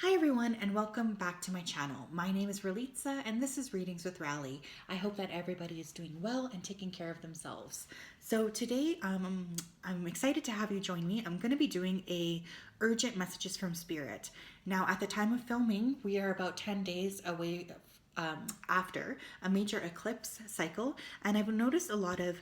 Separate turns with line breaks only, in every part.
Hi everyone and welcome back to my channel. My name is Ralitza and this is Readings with Rally. I hope that everybody is doing well and taking care of themselves. So today I'm excited to have you join me. I'm going to be doing a urgent messages from spirit. Now at the time of filming we are about 10 days away after a major eclipse cycle, and I've noticed a lot of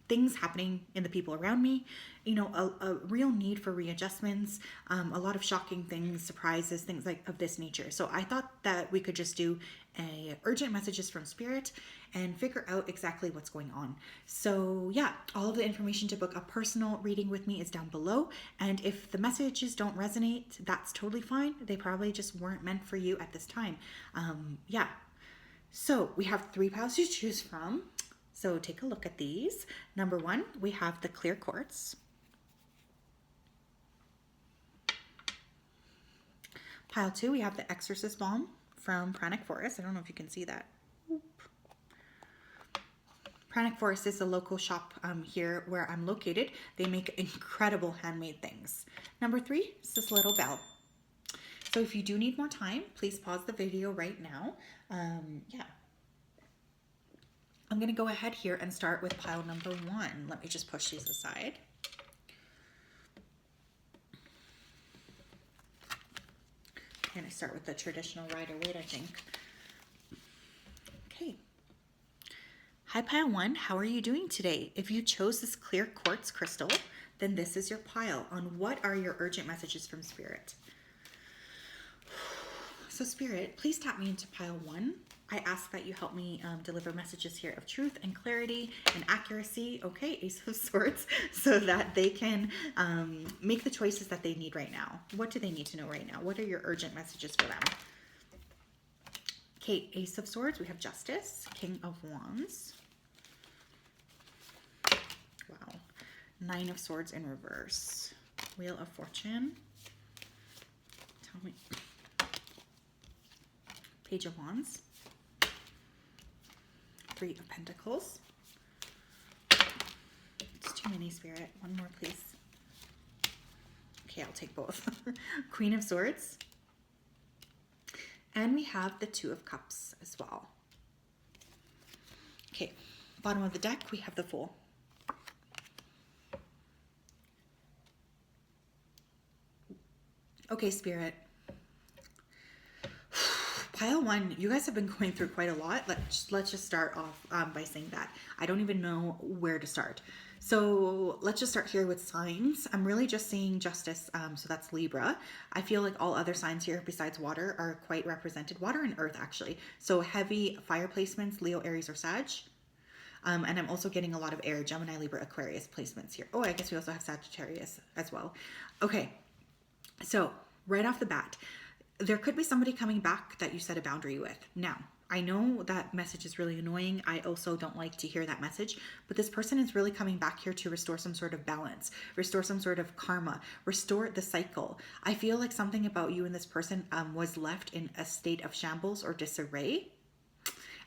things happening in the people around me, a real need for readjustments, a lot of shocking things, surprises, things like of this nature. So I thought that we could just do a urgent messages from spirit and figure out exactly what's going on. So yeah, all of the information to book a personal reading with me is down below, and if the messages don't resonate, that's totally fine. They probably just weren't meant for you at this time. Yeah, so we have 3 piles to choose from. So take a look at these. Number 1, we have the clear quartz. Pile 2, we have the exorcist balm from Pranic Forest. I don't know if you can see that. Pranic Forest is a local shop here where I'm located. They make incredible handmade things. Number 3 is this little bell. So if you do need more time, please pause the video right now. Yeah. I'm going to go ahead here and start with pile number 1. Let me just push these aside. And I start with the traditional Rider-Waite, I think. Okay. Hi, pile 1. How are you doing today? If you chose this clear quartz crystal, then this is your pile on what are your urgent messages from Spirit. So Spirit, please tap me into pile 1. I ask that you help me deliver messages here of truth and clarity and accuracy, okay, Ace of Swords, so that they can make the choices that they need right now. What do they need to know right now? What are your urgent messages for them? Okay, Ace of Swords, we have Justice, King of Wands. Wow. 9 of Swords in reverse. Wheel of Fortune. Tell me. Page of Wands. 3 of Pentacles. It's too many, Spirit. One more, please. Okay, I'll take both. Queen of Swords. And we have the 2 of Cups as well. Okay, bottom of the deck, we have the Fool. Okay, Spirit. Pile 1, you guys have been going through quite a lot. Let's just start off by saying that. I don't even know where to start. So let's just start here with signs. I'm really just seeing Justice, so that's Libra. I feel like all other signs here besides water are quite represented. Water and earth, actually. So heavy fire placements, Leo, Aries, or Sag. And I'm also getting a lot of air, Gemini, Libra, Aquarius placements here. Oh, I guess we also have Sagittarius as well. Okay, so right off the bat, there could be somebody coming back that you set a boundary with. Now, I know that message is really annoying. I also don't like to hear that message, but this person is really coming back here to restore some sort of balance, restore some sort of karma, restore the cycle. I feel like something about you and this person was left in a state of shambles or disarray,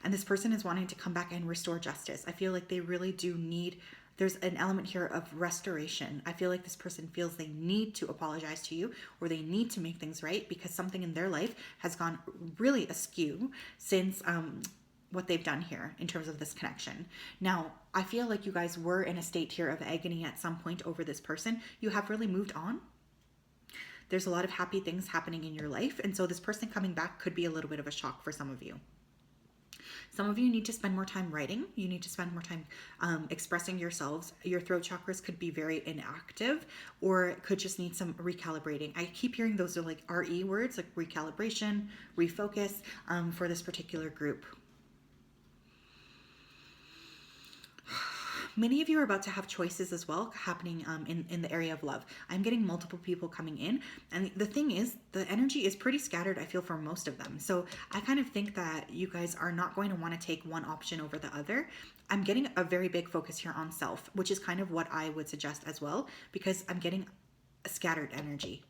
and this person is wanting to come back and restore justice. I feel like they really do need, there's an element here of restoration. I feel like this person feels they need to apologize to you, or they need to make things right because something in their life has gone really askew since what they've done here in terms of this connection. Now, I feel like you guys were in a state here of agony at some point over this person. You have really moved on. There's a lot of happy things happening in your life, and so this person coming back could be a little bit of a shock for some of you. Some of you need to spend more time writing. You need to spend more time expressing yourselves. Your throat chakras could be very inactive, or it could just need some recalibrating. I keep hearing those are like RE words, like recalibration, refocus for this particular group. Many of you are about to have choices as well happening in the area of love. I'm getting multiple people coming in. And the thing is, the energy is pretty scattered, I feel, for most of them. So I kind of think that you guys are not going to want to take one option over the other. I'm getting a very big focus here on self, which is kind of what I would suggest as well, because I'm getting a scattered energy.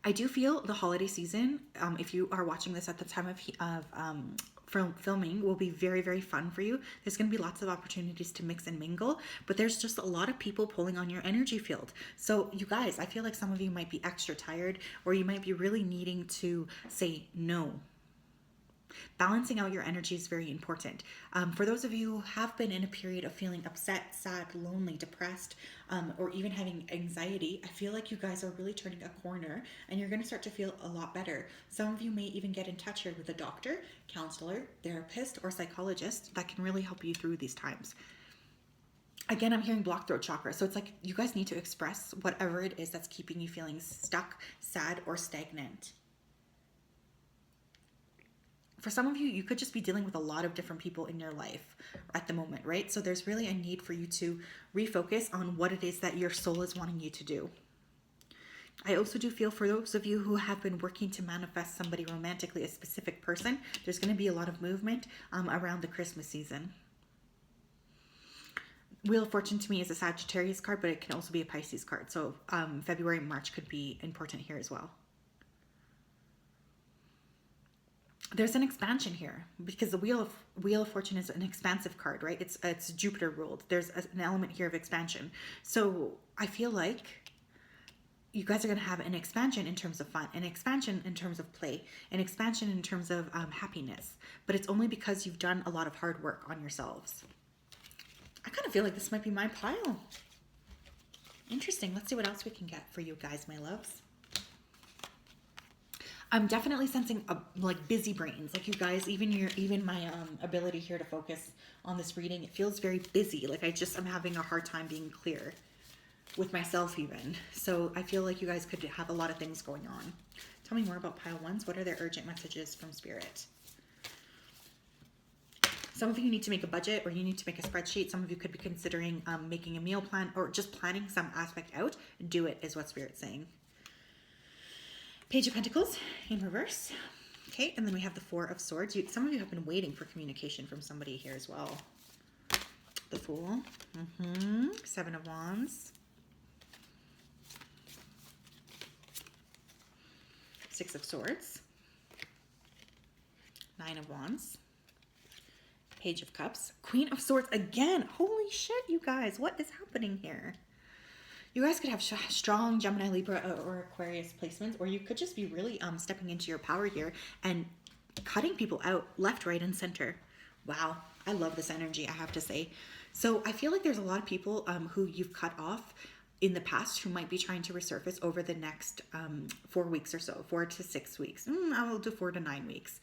I do feel the holiday season, if you are watching this at the time of filming will be very, very fun for you. There's going to be lots of opportunities to mix and mingle, but there's just a lot of people pulling on your energy field. So you guys, I feel like some of you might be extra tired, or you might be really needing to say no. Balancing out your energy is very important. For those of you who have been in a period of feeling upset, sad, lonely, depressed, or even having anxiety, I feel like you guys are really turning a corner and you're going to start to feel a lot better. Some of you may even get in touch here with a doctor, counselor, therapist, or psychologist that can really help you through these times. Again, I'm hearing blocked throat chakra. So it's like you guys need to express whatever it is that's keeping you feeling stuck, sad, or stagnant. For some of you, you could just be dealing with a lot of different people in your life at the moment, right? So there's really a need for you to refocus on what it is that your soul is wanting you to do. I also do feel for those of you who have been working to manifest somebody romantically, a specific person, there's going to be a lot of movement around the Christmas season. Wheel of Fortune to me is a Sagittarius card, but it can also be a Pisces card. So February and March could be important here as well. There's an expansion here because the Wheel of Fortune is an expansive card, right? It's Jupiter ruled. There's an element here of expansion. So I feel like you guys are going to have an expansion in terms of fun, an expansion in terms of play, an expansion in terms of happiness. But it's only because you've done a lot of hard work on yourselves. I kind of feel like this might be my pile. Interesting. Let's see what else we can get for you guys, my loves. I'm definitely sensing like busy brains, like you guys, even my ability here to focus on this reading, it feels very busy. Like I'm having a hard time being clear with myself even. So I feel like you guys could have a lot of things going on. Tell me more about pile ones. What are their urgent messages from Spirit? Some of you need to make a budget or you need to make a spreadsheet. Some of you could be considering making a meal plan or just planning some aspect out. Do it is what Spirit's saying. Page of Pentacles in reverse. Okay, and then we have the Four of Swords. Some of you have been waiting for communication from somebody here as well. The Fool. Seven of Wands. Six of Swords. Nine of Wands. Page of Cups. Queen of Swords again. Holy shit, you guys. What is happening here? You guys could have strong Gemini, Libra, or Aquarius placements, or you could just be really stepping into your power here and cutting people out left, right, and center. Wow. I love this energy, I have to say. So I feel like there's a lot of people who you've cut off in the past who might be trying to resurface over the next 4 weeks or so, 4 to 6 weeks. I will do 4 to 9 weeks.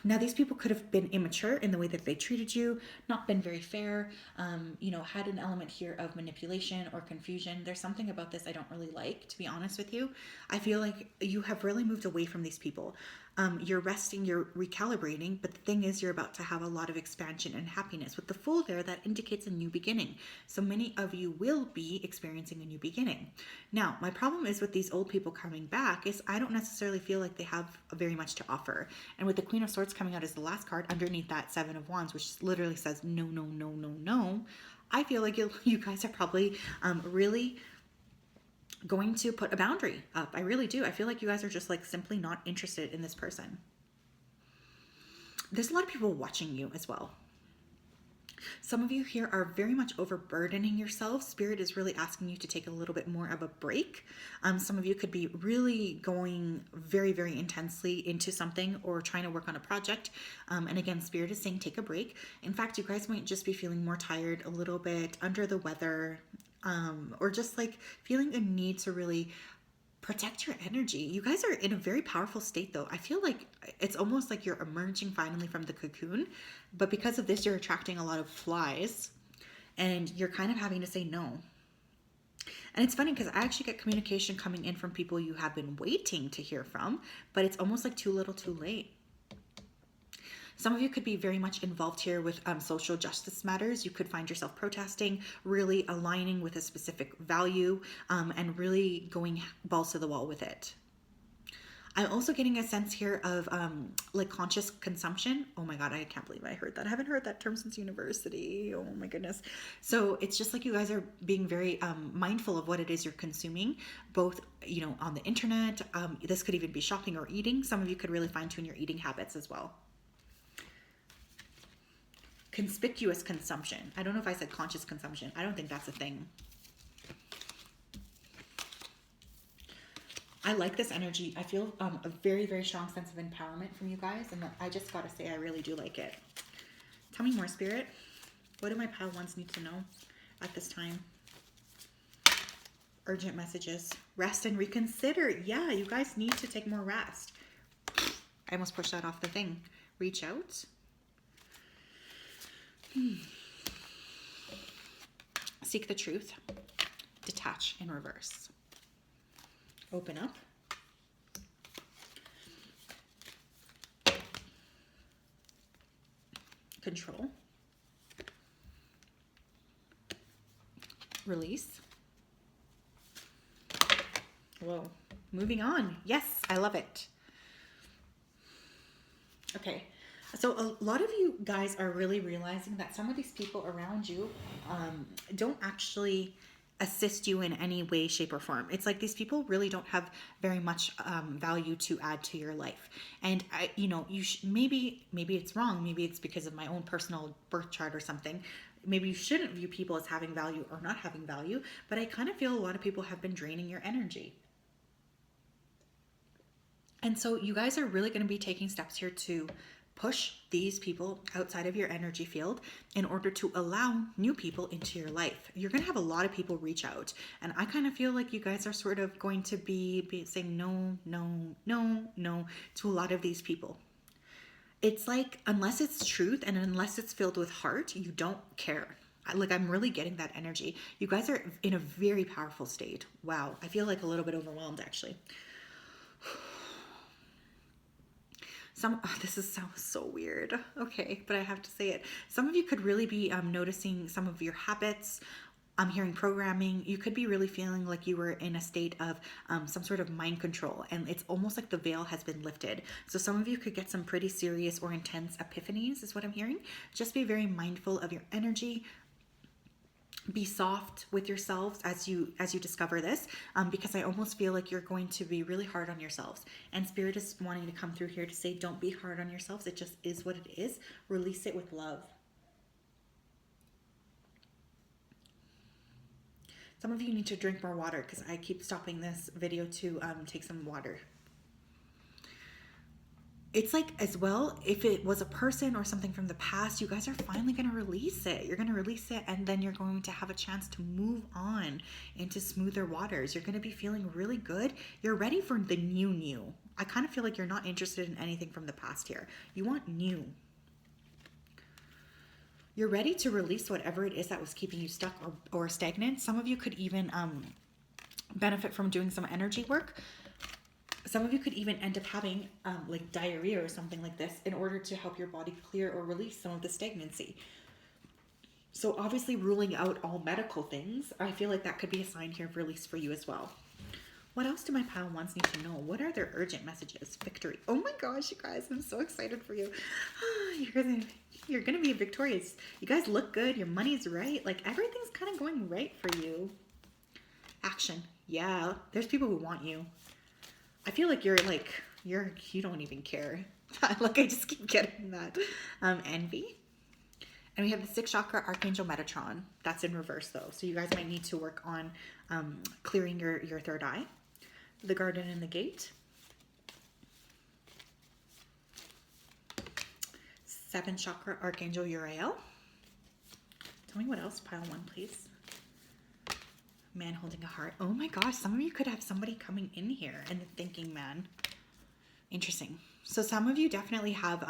Now, these people could have been immature in the way that they treated you, not been very fair, had an element here of manipulation or confusion. There's something about this I don't really like, to be honest with you. I feel like you have really moved away from these people. You're resting, you're recalibrating, but the thing is you're about to have a lot of expansion and happiness. With the Fool there, that indicates a new beginning. So many of you will be experiencing a new beginning. Now, my problem is with these old people coming back is I don't necessarily feel like they have very much to offer. And with the Queen of Swords coming out as the last card underneath that Seven of Wands, which literally says no, no, no, no, no, I feel like you guys are probably really going to put a boundary up. I really do. I feel like you guys are just like simply not interested in this person. There's a lot of people watching you as well. Some of you here are very much overburdening yourself. Spirit is really asking you to take a little bit more of a break. Some of you could be really going very, very intensely into something or trying to work on a project. And again, Spirit is saying take a break. In fact, you guys might just be feeling more tired, a little bit under the weather, or just like feeling a need to really protect your energy. You guys are in a very powerful state though. I feel like it's almost like you're emerging finally from the cocoon, but because of this, you're attracting a lot of flies and you're kind of having to say no. And it's funny because I actually get communication coming in from people you have been waiting to hear from, but it's almost like too little too late. Some of you could be very much involved here with social justice matters. You could find yourself protesting, really aligning with a specific value, and really going balls to the wall with it. I'm also getting a sense here of like conscious consumption. Oh my God, I can't believe I heard that. I haven't heard that term since university. Oh my goodness. So it's just like you guys are being very mindful of what it is you're consuming, both, you know, on the internet. This could even be shopping or eating. Some of you could really fine tune your eating habits as well. Conspicuous consumption. I don't know if I said conscious consumption. I don't think that's a thing. I like this energy. I feel a very, very strong sense of empowerment from you guys. And I just got to say, I really do like it. Tell me more, Spirit. What do my pile ones need to know at this time? Urgent messages. Rest and reconsider. Yeah, you guys need to take more rest. I almost pushed that off the thing. Reach out. Seek the truth. Detach in reverse. Open up. Control. Release. Whoa. Moving on. Yes, I love it. Okay. So a lot of you guys are really realizing that some of these people around you don't actually assist you in any way, shape, or form. It's like these people really don't have very much value to add to your life. And you know, maybe it's wrong. Maybe it's because of my own personal birth chart or something. Maybe you shouldn't view people as having value or not having value. But I kind of feel a lot of people have been draining your energy. And so you guys are really going to be taking steps here to push these people outside of your energy field in order to allow new people into your life. You're going to have a lot of people reach out. And I kind of feel like you guys are sort of going to be saying no, no, no, no to a lot of these people. It's like, unless it's truth and unless it's filled with heart, you don't care. Like, I'm really getting that energy. You guys are in a very powerful state. Wow. I feel like a little bit overwhelmed, actually. This sounds so weird. Okay, but I have to say it. Some of you could really be noticing some of your habits. I'm hearing programming. You could be really feeling like you were in a state of some sort of mind control, and it's almost like the veil has been lifted. So some of you could get some pretty serious or intense epiphanies, is what I'm hearing. Just be very mindful of your energy. Be soft with yourselves as you discover this, because I almost feel like you're going to be really hard on yourselves, and Spirit is wanting to come through here to say, don't be hard on yourselves. It just is what it is. Release it with love. Some of you need to drink more water because I keep stopping this video to take some water. It's like, as well, if it was a person or something from the past, you guys are finally going to release it. You're going to release it, and then you're going to have a chance to move on into smoother waters. You're going to be feeling really good. You're ready for the new. I kind of feel like you're not interested in anything from the past here. You want new. You're ready to release whatever it is that was keeping you stuck or stagnant. Some of you could even benefit from doing some energy work. Some of you could even end up having like diarrhea or something like this in order to help your body clear or release some of the stagnancy. So obviously, ruling out all medical things, I feel like that could be a sign here of release for you as well. What else do my pile ones need to know? What are their urgent messages? Victory. Oh my gosh, you guys, I'm so excited for you. You're gonna be victorious. You guys look good. Your money's right. Like, everything's kind of going right for you. Action. Yeah, there's people who want you. I feel like you don't even care. Like, I just keep getting that. Envy. And we have the 6th chakra, Archangel Metatron. That's in reverse, though. So you guys might need to work on clearing your third eye. The Garden and the Gate. 7th chakra, Archangel Uriel. Tell me what else, pile 1, please. Man holding a heart. Oh my gosh, some of you could have somebody coming in here and the thinking man. Interesting. So some of you definitely have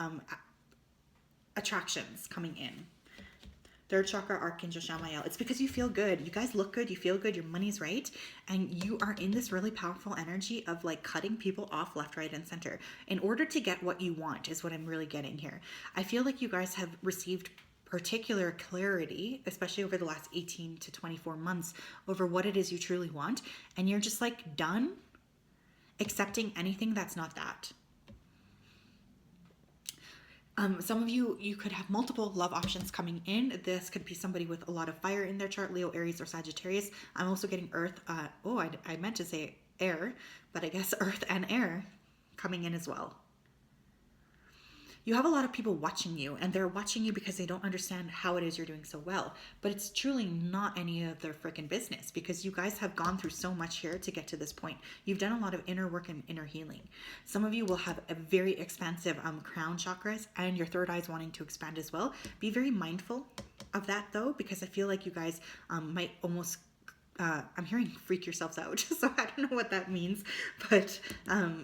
attractions coming in. 3rd chakra, Archangel Shamael. It's because you feel good. You guys look good. You feel good. Your money's right. And you are in this really powerful energy of like cutting people off left, right, and center in order to get what you want, is what I'm really getting here. I feel like you guys have received particular clarity, especially over the last 18 to 24 months, over what it is you truly want. And you're just like done accepting anything that's not that. Some of you could have multiple love options coming in. This could be somebody with a lot of fire in their chart, Leo, Aries, or Sagittarius. I'm also getting earth. I meant to say air, but I guess earth and air coming in as well. You have a lot of people watching you, and they're watching you because they don't understand how it is you're doing so well. But it's truly not any of their freaking business, because you guys have gone through so much here to get to this point. You've done a lot of inner work and inner healing. Some of you will have a very expansive crown chakras, and your third eye is wanting to expand as well. Be very mindful of that though, because I feel like you guys might almost I'm hearing freak yourselves out, so I don't know what that means. But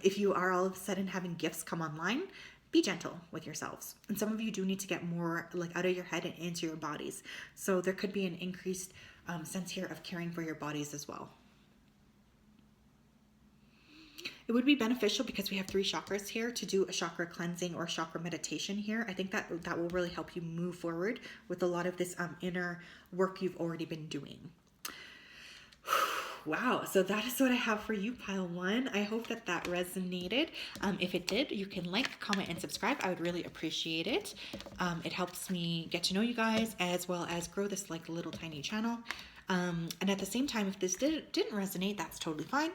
if you are all of a sudden having gifts come online, be gentle with yourselves. And some of you do need to get more like out of your head and into your bodies. So there could be an increased sense here of caring for your bodies as well. It would be beneficial, because we have 3 chakras here, to do a chakra cleansing or chakra meditation here. I think that will really help you move forward with a lot of this inner work you've already been doing. Wow, so that is what I have for you, pile 1. I hope that resonated. If it did, you can like, comment, and subscribe. I would really appreciate it. It helps me get to know you guys, as well as grow this like little tiny channel. And at the same time, if this didn't resonate, that's totally fine.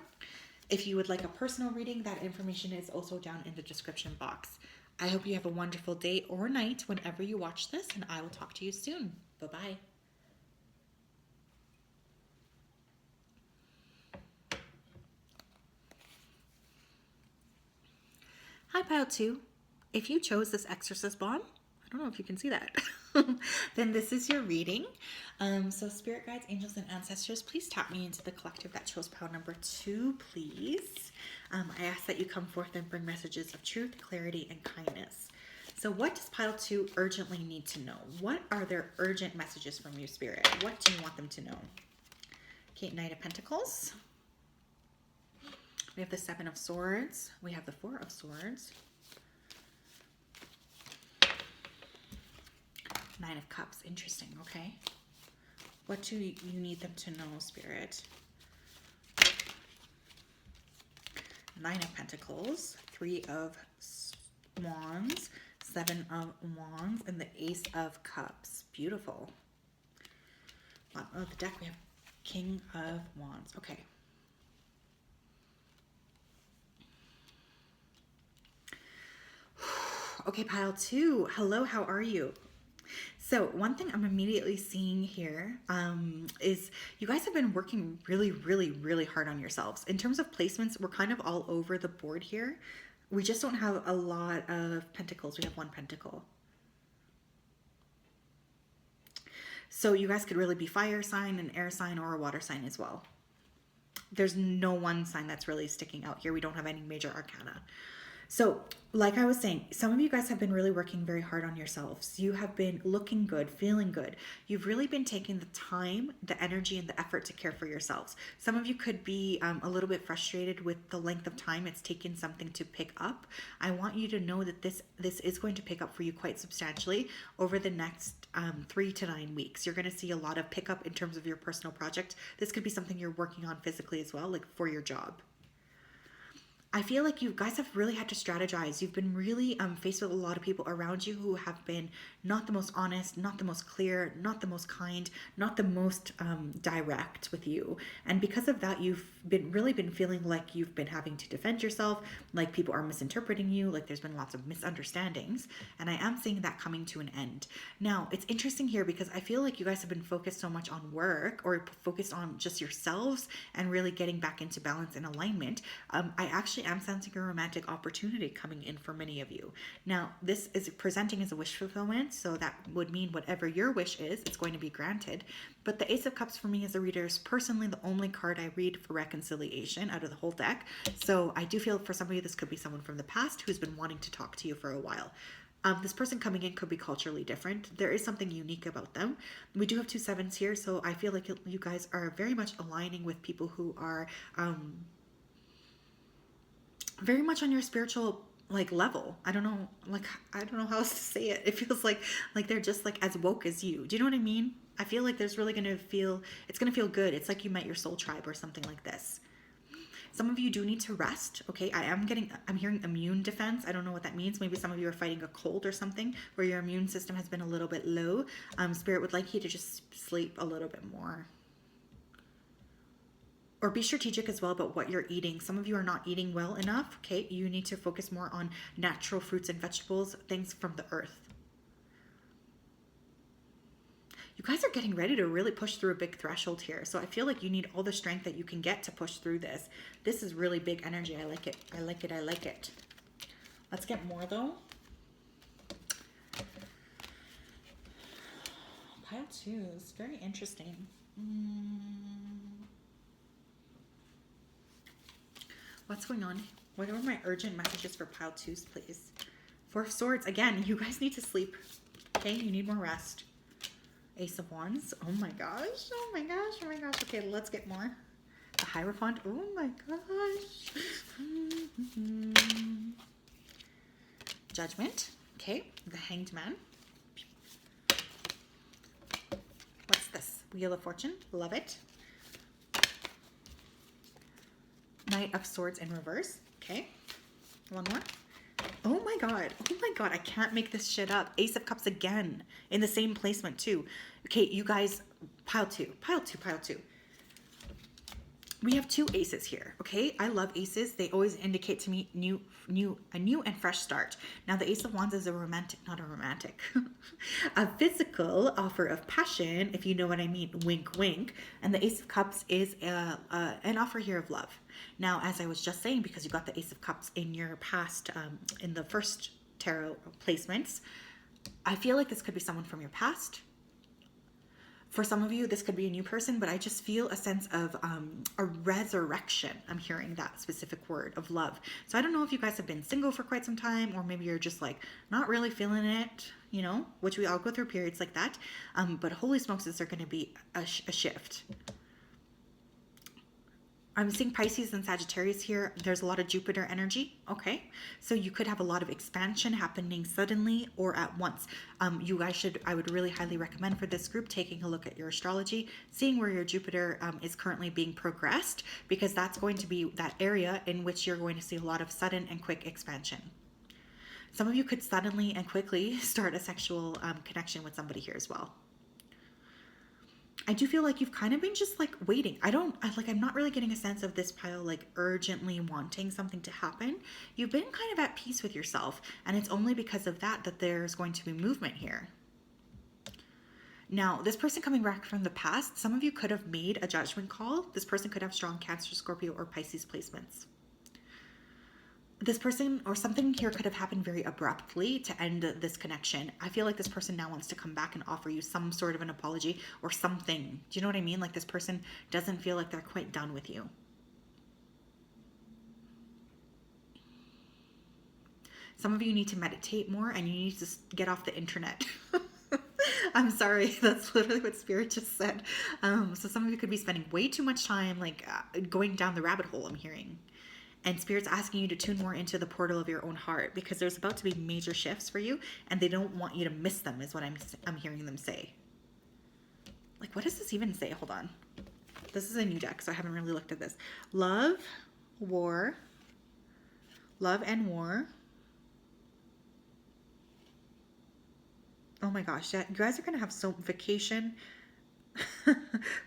If you would like a personal reading, that information is also down in the description box. I hope you have a wonderful day or night whenever you watch this, and I will talk to you soon. Bye-bye. Hi, pile 2. If you chose this exorcist bond, I don't know if you can see that, then this is your reading. So spirit guides, angels, and ancestors, please tap me into the collective that chose pile number 2, please. I ask that you come forth and bring messages of truth, clarity, and kindness. So what does pile 2 urgently need to know? What are their urgent messages from you, Spirit? What do you want them to know? Okay, Knight of Pentacles. We have the 7 of Swords. We have the 4 of Swords. 9 of Cups. Interesting, okay. What do you need them to know, Spirit? 9 of Pentacles. 3 of Wands. 7 of Wands. And the Ace of Cups. Beautiful. Bottom of the deck, we have King of Wands. Okay. Okay, pile 2. Hello, how are you? So one thing I'm immediately seeing here is you guys have been working really, really, really hard on yourselves. In terms of placements, we're kind of all over the board here. We just don't have a lot of pentacles. We have 1 pentacle. So you guys could really be fire sign, an air sign, or a water sign as well. There's no one sign that's really sticking out here. We don't have any major arcana. So like I was saying, some of you guys have been really working very hard on yourselves. You have been looking good, feeling good. You've really been taking the time, the energy, and the effort to care for yourselves. Some of you could be a little bit frustrated with the length of time it's taken something to pick up. I want you to know that this is going to pick up for you quite substantially over the next 3 to 9 weeks. You're going to see a lot of pickup in terms of your personal project. This could be something you're working on physically as well, like for your job. I feel like you guys have really had to strategize. You've been really faced with a lot of people around you who have been not the most honest, not the most clear, not the most kind, not the most direct with you. And because of that, you've really been feeling like you've been having to defend yourself, like people are misinterpreting you, like there's been lots of misunderstandings. And I am seeing that coming to an end. Now, it's interesting here because I feel like you guys have been focused so much on work or focused on just yourselves and really getting back into balance and alignment. I actually am sensing a romantic opportunity coming in for many of you. Now, this is presenting as a wish fulfillment, so that would mean whatever your wish is, it's going to be granted. But the Ace of Cups for me as a reader is personally the only card I read for reconciliation out of the whole deck. So I do feel for some of you, this could be someone from the past who's been wanting to talk to you for a while. This person coming in could be culturally different. There is something unique about them. We do have 2 sevens here, so I feel like you guys are very much aligning with people who are very much on your spiritual level. I don't know how else to say it. It feels like they're just as woke as you. Do you know what I mean? I feel like there's really it's gonna feel good. It's like you met your soul tribe or something like this. Some of you do need to rest, okay? I'm hearing immune defense. I don't know what that means. Maybe some of you are fighting a cold or something where your immune system has been a little bit low. Spirit would like you to just sleep a little bit more. Or be strategic as well about what you're eating. Some of you are not eating well enough, okay? You need to focus more on natural fruits and vegetables, things from the earth. You guys are getting ready to really push through a big threshold here. So I feel like you need all the strength that you can get to push through this. This is really big energy. I like it. I like it. I like it. Let's get more though. Pile 2 is very interesting. What's going on? What are my urgent messages for pile 2s, please? 4 of Swords. Again, you guys need to sleep. Okay, you need more rest. Ace of Wands. Oh my gosh. Oh my gosh. Oh my gosh. Okay, let's get more. The Hierophant. Oh my gosh. Judgment. Okay. The Hanged Man. What's this? Wheel of Fortune. Love it. Knight of Swords in reverse. Okay. One more. Oh my god. Oh my god. I can't make this shit up. Ace of Cups again. In the same placement too. Okay, you guys. Pile 2. Pile 2. Pile 2. We have 2 aces here. Okay. I love aces. They always indicate to me a new and fresh start. Now the Ace of Wands is a romantic, not a romantic. A physical offer of passion, if you know what I mean. Wink, wink. And the Ace of Cups is an offer here of love. Now, as I was just saying, because you got the Ace of Cups in your past, in the first tarot placements, I feel like this could be someone from your past. For some of you, this could be a new person, but I just feel a sense of a resurrection. I'm hearing that specific word of love. So I don't know if you guys have been single for quite some time, or maybe you're just like not really feeling it, you know, which we all go through periods like that. But holy smokes, is there going to be a shift. I'm seeing Pisces and Sagittarius here. There's a lot of Jupiter energy. Okay. So you could have a lot of expansion happening suddenly or at once. You guys should, I would really highly recommend for this group, taking a look at your astrology, seeing where your Jupiter is currently being progressed, because that's going to be that area in which you're going to see a lot of sudden and quick expansion. Some of you could suddenly and quickly start a sexual connection with somebody here as well. I do feel like you've kind of been just like waiting. I'm not really getting a sense of this pile like urgently wanting something to happen. You've been kind of at peace with yourself, and it's only because of that there's going to be movement here. Now, this person coming back from the past, some of you could have made a judgment call. This person could have strong Cancer, Scorpio, or Pisces placements. This person or something here could have happened very abruptly to end this connection. I feel like this person now wants to come back and offer you some sort of an apology or something. Do you know what I mean? Like this person doesn't feel like they're quite done with you. Some of you need to meditate more, and you need to get off the internet. I'm sorry, that's literally what Spirit just said. So some of you could be spending way too much time like going down the rabbit hole, I'm hearing. And Spirit's asking you to tune more into the portal of your own heart, because there's about to be major shifts for you, and they don't want you to miss them, is what I'm hearing them say. Like, what does this even say? Hold on. This is a new deck, so I haven't really looked at this. Love, war, love and war. Oh my gosh, you guys are going to have so vacation,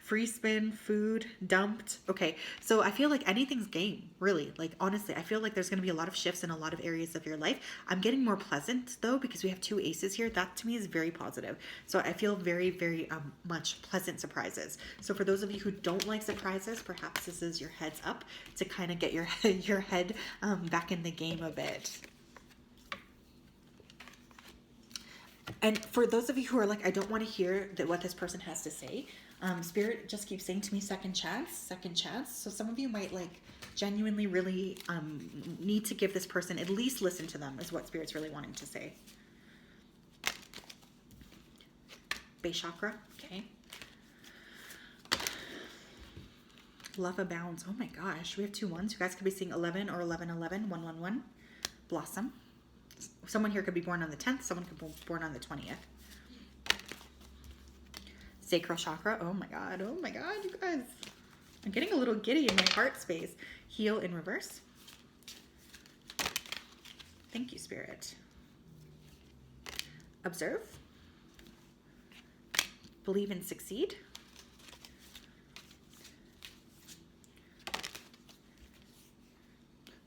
free spin, food, dumped. Okay, so I feel like anything's game, really. Like, honestly, I feel like there's going to be a lot of shifts in a lot of areas of your life. I'm getting more pleasant, though, because we have 2 aces here. That, to me, is very positive. So I feel very, very much pleasant surprises. So for those of you who don't like surprises, perhaps this is your heads up to kind of get your head back in the game a bit. And for those of you who are like, I don't want to hear what this person has to say, Spirit just keeps saying to me, second chance, second chance. So some of you might like genuinely really need to give this person, at least listen to them, is what Spirit's really wanting to say. Base chakra, okay. Love abounds. Oh my gosh, we have 2 1s. You guys could be seeing 11 or 11 11, 1 1 1. Blossom. Someone here could be born on the 10th. Someone could be born on the 20th. Sacral chakra. Oh my god. Oh my god, you guys. I'm getting a little giddy in my heart space. Heal in reverse. Thank you, Spirit. Observe. Believe and succeed.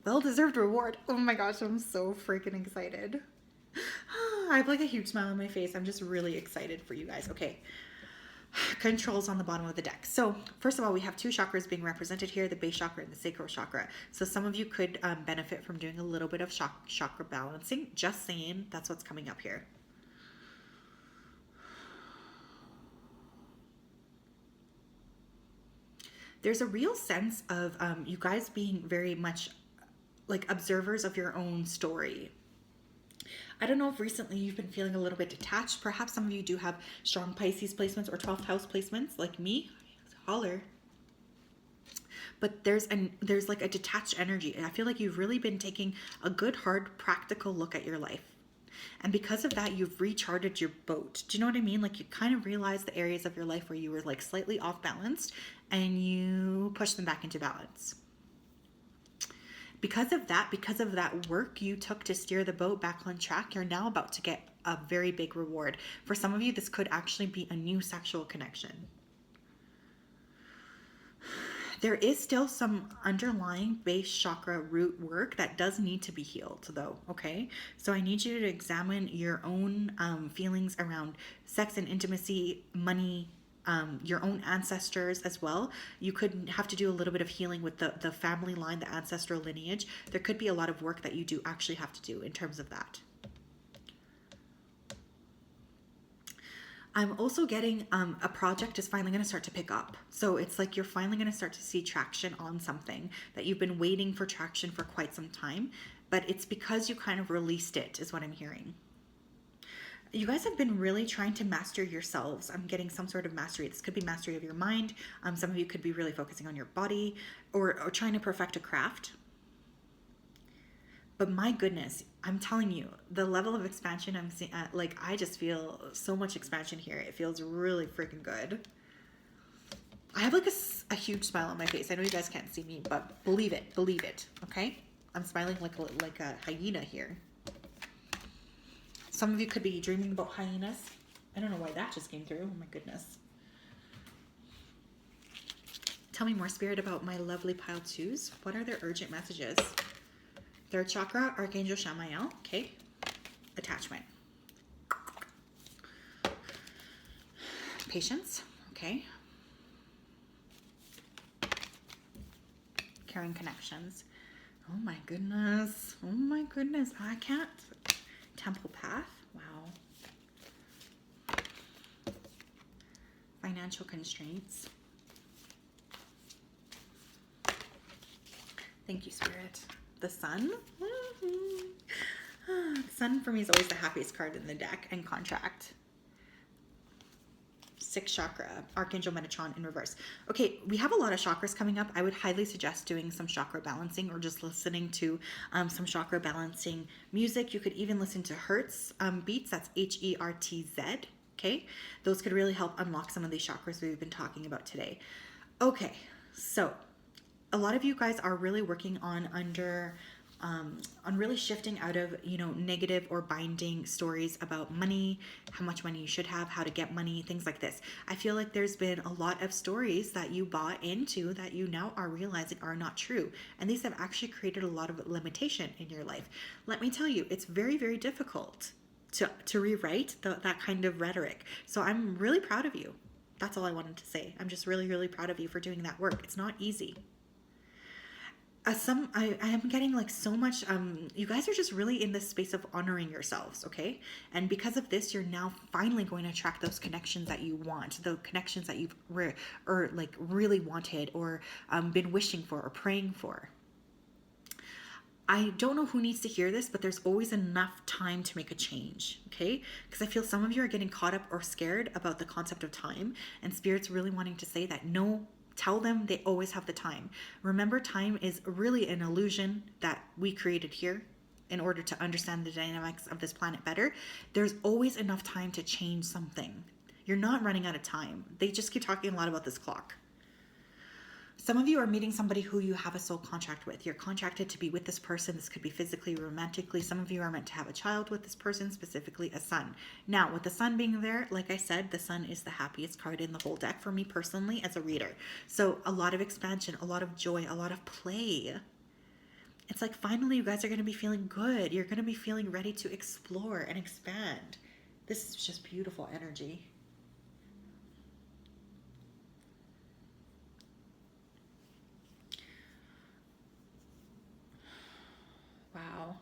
Well-deserved reward. Oh my gosh, I'm so freaking excited. I have like a huge smile on my face. I'm just really excited for you guys. Okay. Controls on the bottom of the deck. So first of all, we have two chakras being represented here, the base chakra and the sacral chakra. So some of you could benefit from doing a little bit of chakra balancing. Just saying, that's what's coming up here. There's a real sense of you guys being very much like observers of your own story. I don't know if recently you've been feeling a little bit detached. Perhaps some of you do have strong Pisces placements or 12th house placements like me. Holler. But there's like a detached energy. I feel like you've really been taking a good, hard, practical look at your life. And because of that, you've recharted your boat. Do you know what I mean? Like you kind of realize the areas of your life where you were like slightly off balanced and you push them back into balance. Because of that work you took to steer the boat back on track, you're now about to get a very big reward. For some of you, this could actually be a new sexual connection. There is still some underlying base chakra root work that does need to be healed though, okay? So I need you to examine your own feelings around sex and intimacy, money, your own ancestors as well. You could have to do a little bit of healing with the family line, the ancestral lineage. There could be a lot of work that you do actually have to do in terms of that. I'm also getting a project is finally going to start to pick up. So it's like you're finally going to start to see traction on something that you've been waiting for traction for quite some time, but it's because you kind of released it is what I'm hearing. You guys have been really trying to master yourselves. I'm getting some sort of mastery. This could be mastery of your mind. Some of you could be really focusing on your body or trying to perfect a craft. But my goodness, I'm telling you, the level of expansion I'm seeing, like I just feel so much expansion here. It feels really freaking good. I have like a huge smile on my face. I know you guys can't see me, but believe it, okay? I'm smiling like a hyena here. Some of you could be dreaming about hyenas. I don't know why that just came through. Oh my goodness. Tell me more, Spirit, about my lovely pile twos. What are their urgent messages? Third chakra, Archangel Shamael. Okay. Attachment. Patience. Okay. Caring connections. Oh my goodness. Oh my goodness. I can't. Temple path. Wow. Financial constraints. Thank you, Spirit. The Sun. The Sun for me is always the happiest card in the deck. And contract. Sixth chakra, Archangel Metatron in reverse. Okay, we have a lot of chakras coming up. I would highly suggest doing some chakra balancing or just listening to some chakra balancing music. You could even listen to Hertz beats. That's Hertz. Okay, those could really help unlock some of these chakras we've been talking about today. Okay, so a lot of you guys are really working on really shifting out of, negative or binding stories about money, how much money you should have, how to get money, things like this. I feel like there's been a lot of stories that you bought into that you now are realizing are not true. And these have actually created a lot of limitation in your life. Let me tell you, it's very, very difficult to rewrite that kind of rhetoric. So I'm really proud of you. That's all I wanted to say. I'm just really, really proud of you for doing that work. It's not easy. I am getting like so much, you guys are just really in this space of honoring yourselves, okay? And because of this, you're now finally going to attract those connections that you want, the connections that you've really wanted or been wishing for or praying for. I don't know who needs to hear this, but there's always enough time to make a change, okay? Because I feel some of you are getting caught up or scared about the concept of time, and Spirit's really wanting to say that no, tell them they always have the time. Remember, time is really an illusion that we created here in order to understand the dynamics of this planet better. There's always enough time to change something. You're not running out of time. They just keep talking a lot about this clock. Some of you are meeting somebody who you have a soul contract with. You're contracted to be with this person. This could be physically, romantically. Some of you are meant to have a child with this person, specifically a son. Now, with the sun being there, like I said, the sun is the happiest card in the whole deck for me personally as a reader. So a lot of expansion, a lot of joy, a lot of play. It's like finally you guys are going to be feeling good. You're going to be feeling ready to explore and expand. This is just beautiful energy. Wow.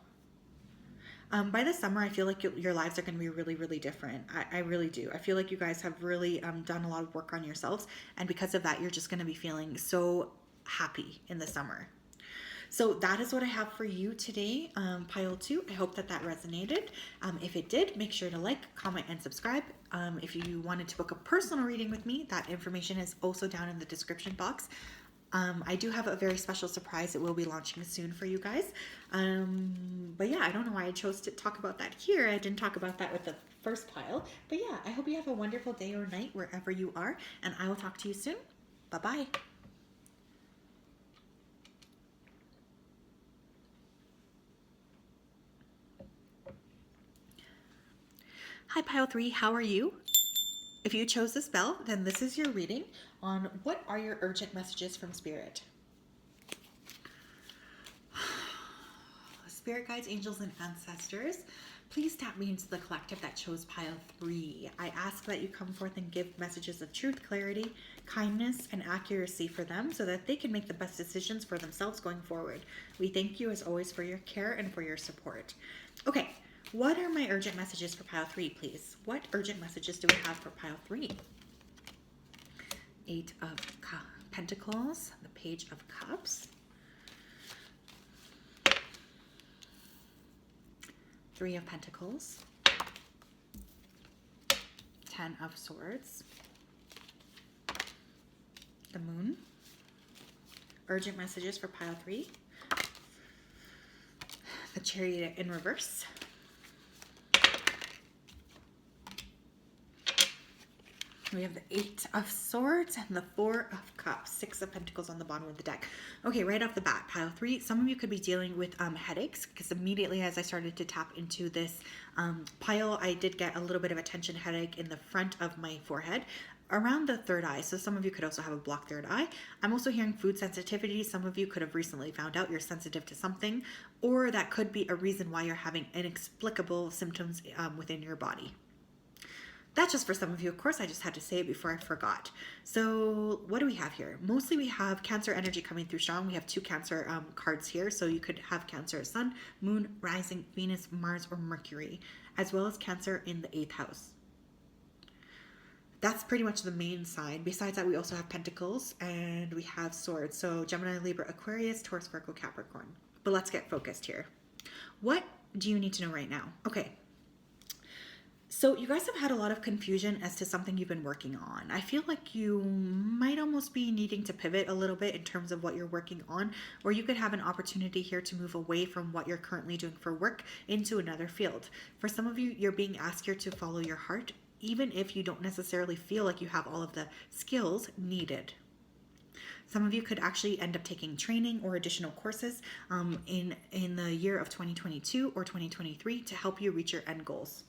By the summer, I feel like your lives are going to be really, really different. I really do. I feel like you guys have really done a lot of work on yourselves. And because of that, you're just going to be feeling so happy in the summer. So that is what I have for you today, pile 2. I hope that resonated. If it did, make sure to like, comment, and subscribe. If you wanted to book a personal reading with me, that information is also down in the description box. I do have a very special surprise that will be launching soon for you guys. But yeah, I don't know why I chose to talk about that here. I didn't talk about that with the first pile. But yeah, I hope you have a wonderful day or night wherever you are. And I will talk to you soon. Bye-bye. Hi, pile 3. How are you? If you chose this spell, then this is your reading on what are your urgent messages from Spirit. Spirit guides, angels, and ancestors, please tap me into the collective that chose pile 3. I ask that you come forth and give messages of truth, clarity, kindness, and accuracy for them so that they can make the best decisions for themselves going forward. We thank you as always for your care and for your support. Okay. What are my urgent messages for pile 3, please? What urgent messages do we have for pile 3? 8 of Pentacles, the Page of Cups, 3 of Pentacles, 10 of Swords, the Moon. Urgent messages for pile 3. The Chariot in reverse. We have the 8 of Swords and the 4 of Cups, 6 of Pentacles on the bottom of the deck. Okay, right off the bat, pile 3, some of you could be dealing with headaches, because immediately as I started to tap into this pile, I did get a little bit of a tension headache in the front of my forehead, around the third eye. So some of you could also have a blocked third eye. I'm also hearing food sensitivity. Some of you could have recently found out you're sensitive to something, or that could be a reason why you're having inexplicable symptoms within your body. That's just for some of you. Of course, I just had to say it before I forgot. So what do we have here? Mostly we have Cancer energy coming through strong. We have 2 Cancer cards here. So you could have Cancer, Sun, Moon, Rising, Venus, Mars, or Mercury, as well as Cancer in the 8th house. That's pretty much the main side. Besides that, we also have Pentacles and we have Swords. So Gemini, Libra, Aquarius, Taurus, Virgo, Capricorn. But let's get focused here. What do you need to know right now? Okay. So you guys have had a lot of confusion as to something you've been working on. I feel like you might almost be needing to pivot a little bit in terms of what you're working on, or you could have an opportunity here to move away from what you're currently doing for work into another field. For some of you, you're being asked here to follow your heart, even if you don't necessarily feel like you have all of the skills needed. Some of you could actually end up taking training or additional courses in the year of 2022 or 2023 to help you reach your end goals.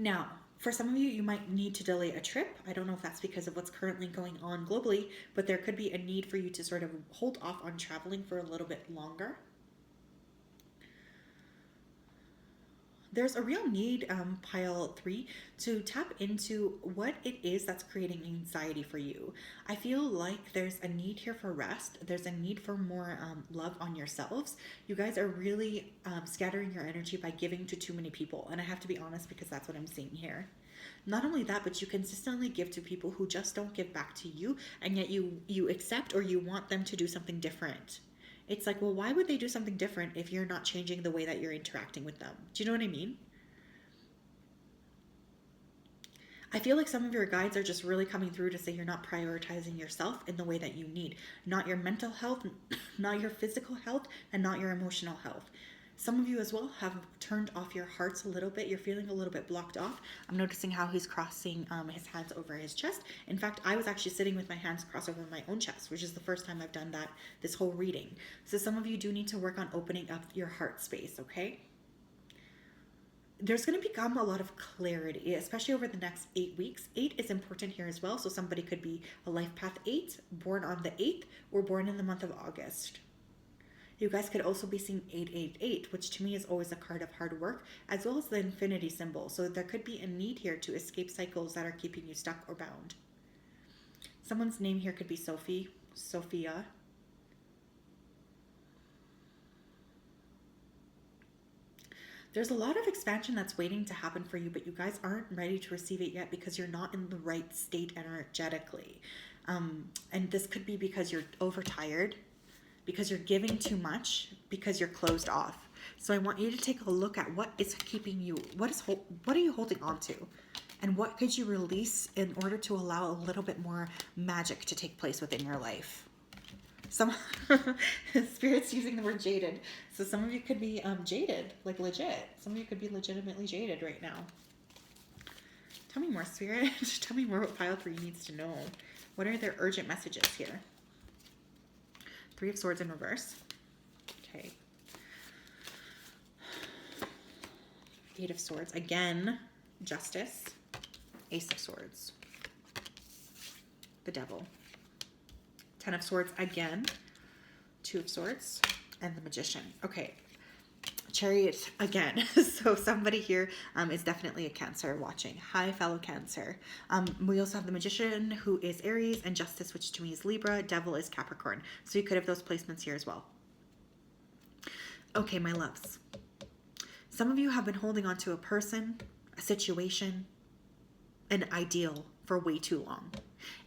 Now, for some of you, you might need to delay a trip. I don't know if that's because of what's currently going on globally, but there could be a need for you to sort of hold off on traveling for a little bit longer. There's a real need, pile 3, to tap into what it is that's creating anxiety for you. I feel like there's a need here for rest. There's a need for more love on yourselves. You guys are really scattering your energy by giving to too many people. And I have to be honest because that's what I'm seeing here. Not only that, but you consistently give to people who just don't give back to you. And yet you accept or you want them to do something different. It's like, well, why would they do something different if you're not changing the way that you're interacting with them? Do you know what I mean? I feel like some of your guides are just really coming through to say you're not prioritizing yourself in the way that you need. Not your mental health, not your physical health, and not your emotional health. Some of you as well have turned off your hearts a little bit. You're feeling a little bit blocked off. I'm noticing how he's crossing his hands over his chest. In fact, I was actually sitting with my hands crossed over my own chest, which is the first time I've done that this whole reading. So some of you do need to work on opening up your heart space, okay? There's going to become a lot of clarity, especially over the next 8 weeks. 8 is important here as well. So somebody could be a life path 8, born on the 8th, or born in the month of August. You guys could also be seeing 888, which to me is always a card of hard work, as well as the infinity symbol. So there could be a need here to escape cycles that are keeping you stuck or bound. Someone's name here could be Sophie, Sophia. There's a lot of expansion that's waiting to happen for you, but you guys aren't ready to receive it yet because you're not in the right state energetically. And this could be because you're overtired, because you're giving too much, because you're closed off. So I want you to take a look at what is keeping you, what are you holding on to? And what could you release in order to allow a little bit more magic to take place within your life? Some Spirit's using the word jaded. So some of you could be jaded, like legit. Some of you could be legitimately jaded right now. Tell me more, Spirit. Tell me more what pile 3 needs to know. What are their urgent messages here? 3 of Swords in reverse. Okay. 8 of Swords. Again, Justice. Ace of Swords. The Devil. 10 of Swords again. 2 of Swords. And the Magician. Okay. Chariot again. So somebody here is definitely a Cancer watching. Hi, fellow Cancer. We also have the Magician, who is Aries, and Justice, which to me is Libra. Devil is Capricorn. So you could have those placements here as well. Okay, my loves. Some of you have been holding on to a person, a situation, an ideal for way too long.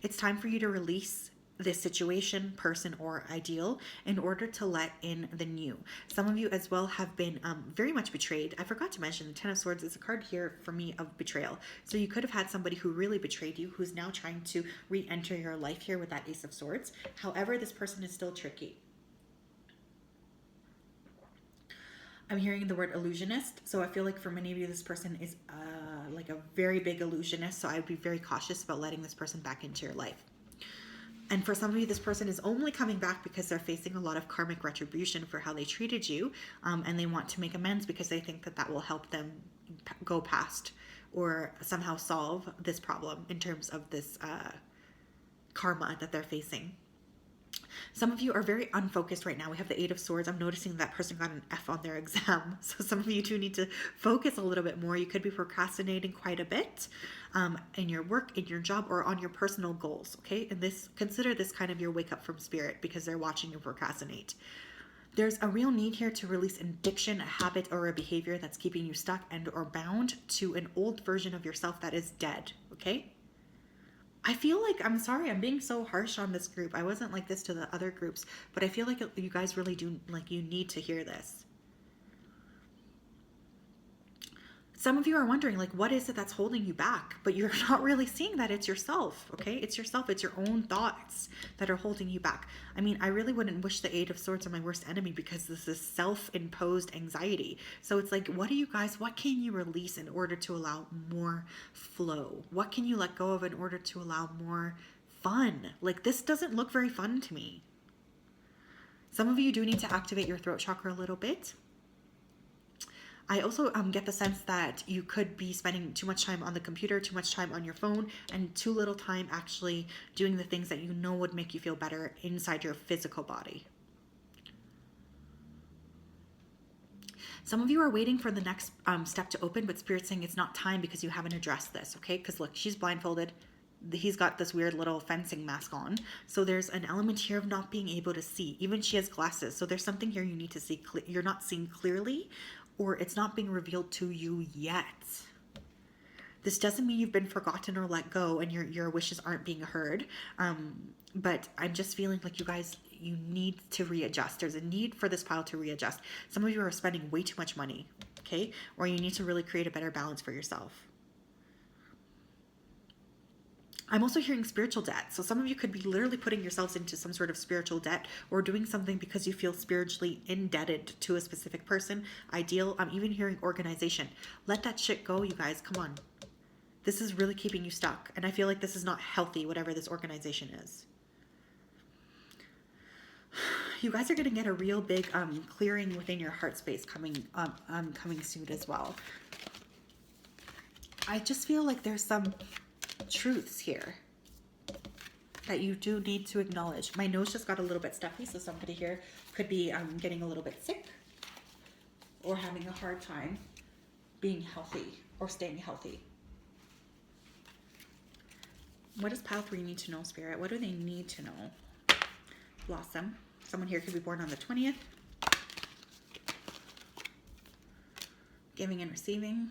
It's time for you to release this situation, person, or ideal in order to let in the new. Some of you as well have been very much betrayed. I forgot to mention the 10 of Swords is a card here for me of betrayal. So you could have had somebody who really betrayed you, who's now trying to re-enter your life here with that Ace of Swords. However, this person is still tricky. I'm hearing the word illusionist. So I feel like for many of you, this person is like a very big illusionist. So I would be very cautious about letting this person back into your life. And for some of you, this person is only coming back because they're facing a lot of karmic retribution for how they treated you. And they want to make amends because they think that that will help them go past or somehow solve this problem in terms of this karma that they're facing. Some of you are very unfocused right now. We have the 8 of Swords. I'm noticing that person got an F on their exam. So some of you do need to focus a little bit more. You could be procrastinating quite a bit in your work, in your job, or on your personal goals. Okay. And consider this kind of your wake up from Spirit because they're watching you procrastinate. There's a real need here to release an addiction, a habit, or a behavior that's keeping you stuck and or bound to an old version of yourself that is dead. Okay. I feel like, I'm sorry, I'm being so harsh on this group. I wasn't like this to the other groups, but I feel like you guys really do, like, you need to hear this. Some of you are wondering, like, what is it that's holding you back? But you're not really seeing that it's yourself, okay? It's yourself. It's your own thoughts that are holding you back. I mean, I really wouldn't wish the 8 of Swords on my worst enemy because this is self-imposed anxiety. So it's like, what can you release in order to allow more flow? What can you let go of in order to allow more fun? Like, this doesn't look very fun to me. Some of you do need to activate your throat chakra a little bit. I also get the sense that you could be spending too much time on the computer, too much time on your phone, and too little time actually doing the things that you know would make you feel better inside your physical body. Some of you are waiting for the next step to open, but Spirit's saying it's not time because you haven't addressed this, okay? Because look, she's blindfolded. He's got this weird little fencing mask on. So there's an element here of not being able to see. Even she has glasses. So there's something here you need to see. You're not seeing clearly, or it's not being revealed to you yet. This doesn't mean you've been forgotten or let go and your wishes aren't being heard. But I'm just feeling like you need to readjust. There's a need for this pile to readjust. Some of you are spending way too much money, okay? Or you need to really create a better balance for yourself. I'm also hearing spiritual debt. So some of you could be literally putting yourselves into some sort of spiritual debt or doing something because you feel spiritually indebted to a specific person, ideal. I'm even hearing organization. Let that shit go, you guys. Come on. This is really keeping you stuck. And I feel like this is not healthy, whatever this organization is. You guys are going to get a real big clearing within your heart space coming soon as well. I just feel like there's some truths here that you do need to acknowledge. My nose just got a little bit stuffy, so somebody here could be getting a little bit sick or having a hard time being healthy or staying healthy. What does pile 3 need to know, Spirit? What do they need to know? Blossom. Someone here could be born on the 20th. Giving and receiving.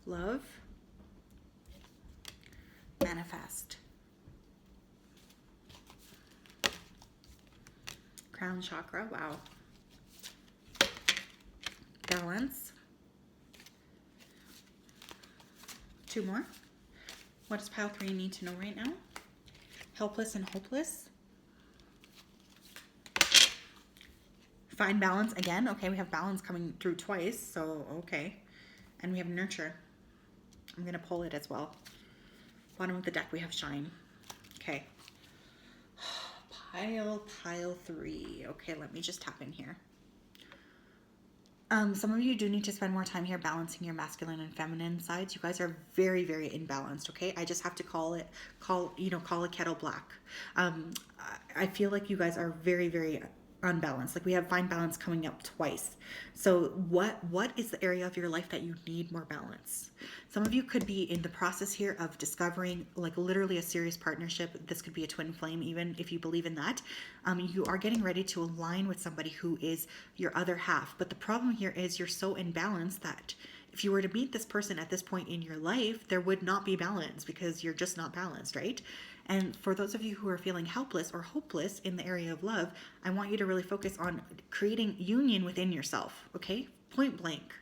Love. Manifest. Crown chakra. Wow. Balance. 2 more. What does pile 3 need to know right now? Helpless and hopeless. Find balance again. Okay, we have balance coming through twice, so okay. And we have nurture. I'm going to pull it as well. Bottom of the deck, we have shine. Okay. Pile 3. Okay, let me just tap in here. Some of you do need to spend more time here balancing your masculine and feminine sides. You guys are very, very imbalanced, okay? I just have to call a kettle black. I feel like you guys are very, very unbalanced. Like we have fine balance coming up twice. So what is the area of your life that you need more balance? Some of you could be in the process here of discovering like literally a serious partnership. This could be a twin flame, even if you believe in that. You are getting ready to align with somebody who is your other half. But the problem here is you're so imbalanced that if you were to meet this person at this point in your life, there would not be balance because you're just not balanced, right? And for those of you who are feeling helpless or hopeless in the area of love, I want you to really focus on creating union within yourself, okay? Point blank.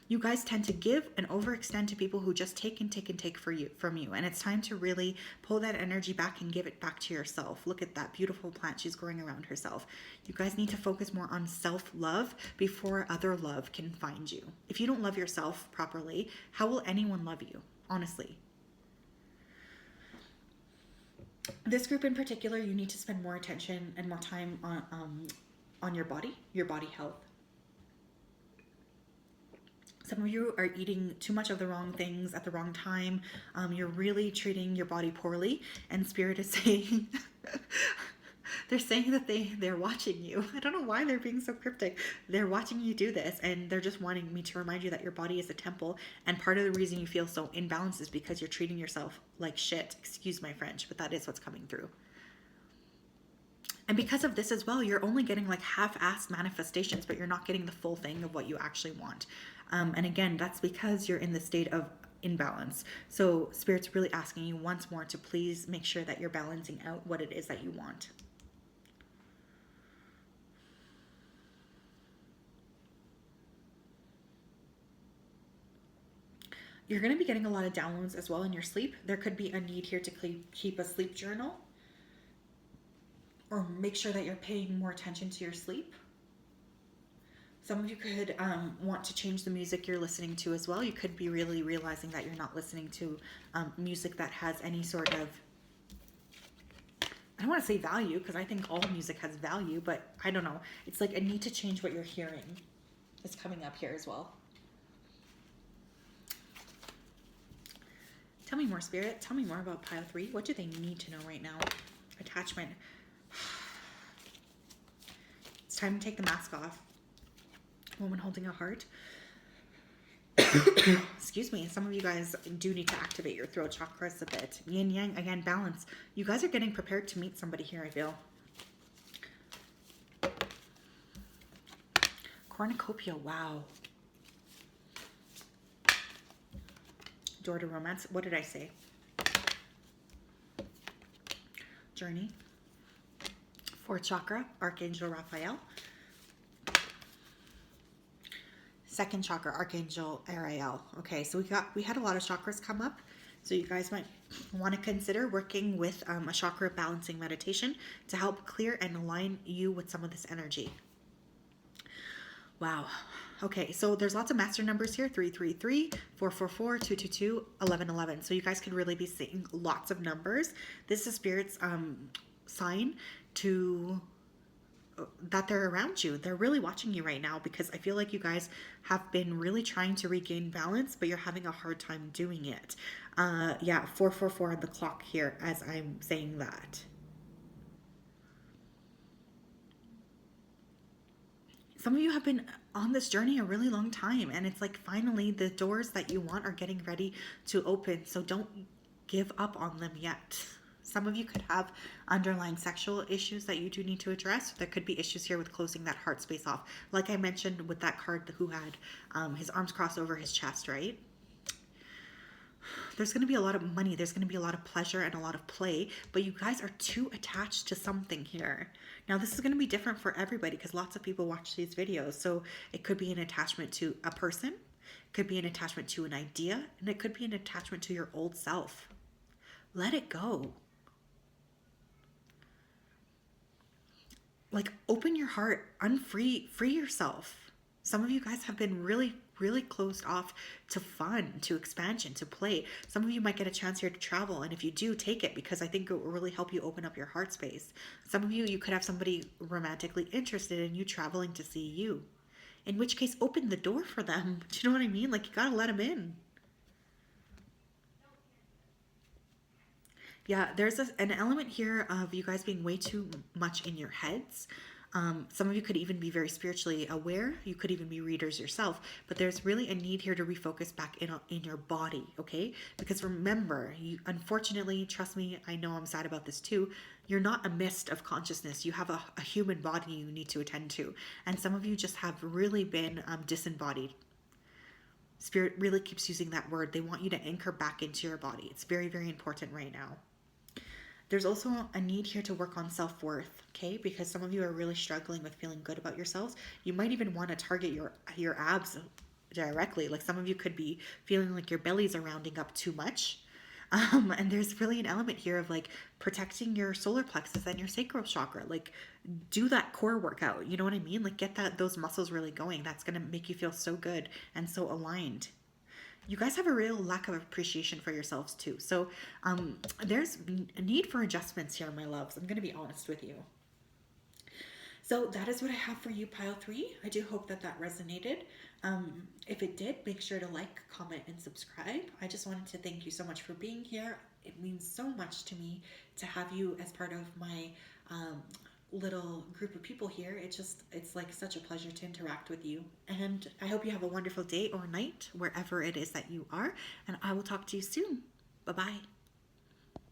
You guys tend to give and overextend to people who just take and take and take from you. And it's time to really pull that energy back and give it back to yourself. Look at that beautiful plant she's growing around herself. You guys need to focus more on self-love before other love can find you. If you don't love yourself properly, how will anyone love you? Honestly. This group in particular, you need to spend more attention and more time on your body health. Some of you are eating too much of the wrong things at the wrong time. You're really treating your body poorly, and Spirit is saying, they're saying that they're watching you. I don't know why they're being so cryptic. They're watching you do this, and they're just wanting me to remind you that your body is a temple, and part of the reason you feel so imbalanced is because you're treating yourself like shit. Excuse my French, but that is what's coming through. And because of this as well, you're only getting like half-assed manifestations, but you're not getting the full thing of what you actually want. And again, that's because you're in the state of imbalance. So Spirit's really asking you once more to please make sure that you're balancing out what it is that you want. You're going to be getting a lot of downloads as well in your sleep. There could be a need here to keep a sleep journal, or make sure that you're paying more attention to your sleep. Some of you could want to change the music you're listening to as well. You could be really realizing that you're not listening to music that has any sort of, I don't want to say value, because I think all music has value, but I don't know. It's like a need to change what you're hearing is coming up here as well. Tell me more, Spirit. Tell me more about pile 3. What do they need to know right now? Attachment. It's time to take the mask off. Woman holding a heart. Excuse me. Some of you guys do need to activate your throat chakras a bit. Yin yang, again, balance. You guys are getting prepared to meet somebody here, I feel. Cornucopia, wow. Door to romance. What did I say? Journey. 4th chakra, Archangel Raphael. Second chakra, Archangel Ariel. Okay, so we had a lot of chakras come up. So you guys might want to consider working with a chakra balancing meditation to help clear and align you with some of this energy. Wow. Okay, so there's lots of master numbers here: 333, 444, 222, 1111. So you guys could really be seeing lots of numbers. This is Spirit's sign to that they're around you. They're really watching you right now, because I feel like you guys have been really trying to regain balance, but you're having a hard time doing it. Yeah, 444 on the clock here as I'm saying that. Some of you have been on this journey a really long time, and it's like finally the doors that you want are getting ready to open. So don't give up on them yet. Some of you could have underlying sexual issues that you do need to address. There could be issues here with closing that heart space off. Like I mentioned with that card who had his arms crossed over his chest, right? There's going to be a lot of money, there's going to be a lot of pleasure and a lot of play, but you guys are too attached to something here. Now, this is going to be different for everybody because lots of people watch these videos. So it could be an attachment to a person, it could be an attachment to an idea, and it could be an attachment to your old self. Let it go. Like, open your heart, free yourself. Some of you guys have been really closed off to fun, to expansion, to play. Some of you might get a chance here to travel, and if you do, take it, because I think it will really help you open up your heart space. Some of you, you could have somebody romantically interested in you traveling to see you, in which case open the door for them. Do you know what I mean? Like, you gotta let them in. Yeah, there's an element here of you guys being way too much in your heads. Some of you could even be very spiritually aware. You could even be readers yourself. But there's really a need here to refocus back in your body, okay? Because remember, you, unfortunately, trust me, I know I'm sad about this too. You're not a mist of consciousness. You have a human body you need to attend to. And some of you just have really been disembodied. Spirit really keeps using that word. They want you to anchor back into your body. It's very important right now. There's also a need here to work on self-worth, okay? Because some of you are really struggling with feeling good about yourselves. You might even want to target your abs directly. Like, some of you could be feeling like your bellies are rounding up too much. And there's really an element here of like protecting your solar plexus and your sacral chakra. Like, do that core workout. You know what I mean? Like, get those muscles really going. That's going to make you feel so good and so aligned. You guys have a real lack of appreciation for yourselves too. So there's a need for adjustments here, my loves. I'm going to be honest with you. So that is what I have for you, pile 3. I do hope that resonated. If it did, make sure to like, comment, and subscribe. I just wanted to thank you so much for being here. It means so much to me to have you as part of my little group of people here. It's like such a pleasure to interact with you. And I hope you have a wonderful day or night, wherever it is that you are. And I will talk to you soon. Bye-bye.